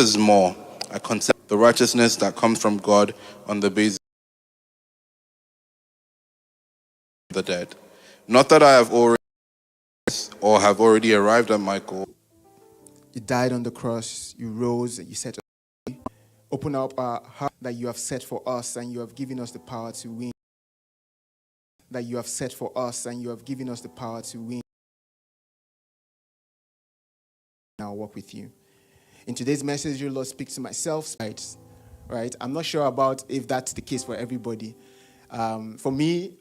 is more. I consider the righteousness that comes from God on the basis of the dead. Not that I have already or have already arrived at my goal. You died on the cross, you rose, you set us free. Open up our heart that you have set for us, and you have given us the power to win. That you have set for us, and you have given us the power to win. Now walk with you. In today's message, your Lord speaks to myself, right? I'm not sure about if that's the case for everybody. For me,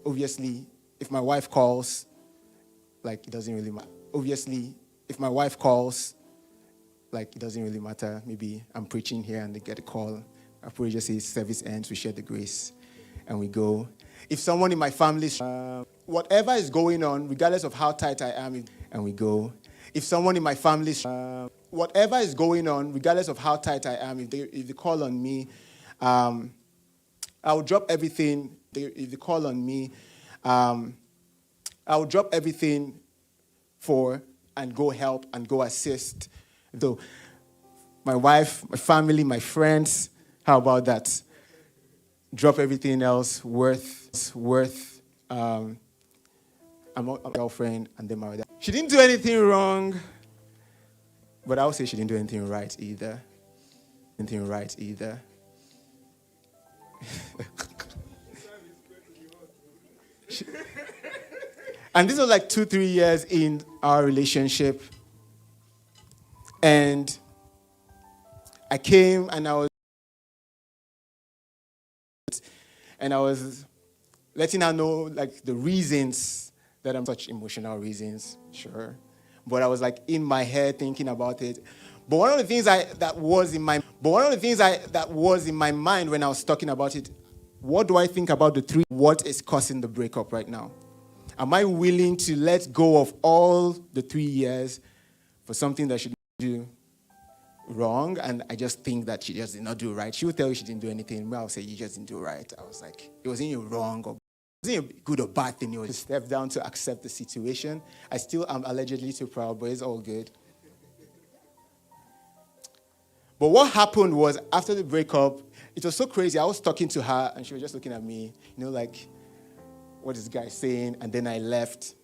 obviously, if my wife calls, it doesn't really matter. Obviously, if my wife calls, it doesn't really matter. Maybe I'm preaching here and they get a call. I probably just say service ends, we share the grace, and we go. If someone in my family, whatever is going on, regardless of how tight I am, and we go. If someone in my family, whatever is going on, regardless of how tight I am, if they call on me, I'll drop everything. If they call on me, I'll drop everything and go help and go assist. Though my wife, my family, my friends, how about that? Drop everything else I'm a girlfriend and then married. She didn't do anything wrong, but I would say she didn't do anything right either. And this was 2-3 years in our relationship. And I came and I was letting her know the reasons that I'm such emotional reasons, sure. But I was in my head thinking about it. But one of the things that was in my mind when I was talking about it, what do I think about what is causing the breakup right now? Am I willing to let go of all the 3 years for something that she didn't do wrong? And I just think that she just did not do right. She would tell you she didn't do anything. But I'll say, you just didn't do right. I was like, it wasn't you wrong, or it wasn't a good or bad thing. It was to step down to accept the situation. I still am allegedly too proud, but it's all good. But what happened was, after the breakup, it was so crazy. I was talking to her, and she was just looking at me, what is this guy saying? And then I left.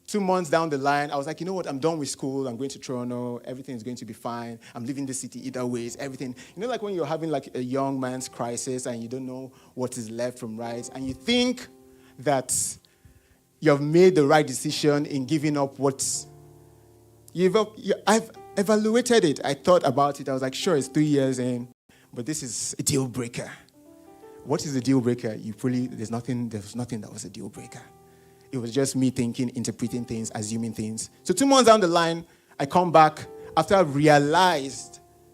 2 months down the line, I was like, you know what? I'm done with school. I'm going to Toronto. Everything is going to be fine. I'm leaving the city either ways. Everything. When you're having a young man's crisis and you don't know what is left from right, and you think that you have made the right decision in giving up I've evaluated it. I thought about it. I was like, sure, it's 3 years in, but this is a deal breaker. What is a deal breaker? There's nothing that was a deal breaker. It was just me thinking, interpreting things, assuming things. So 2 months down the line, I come back after I realized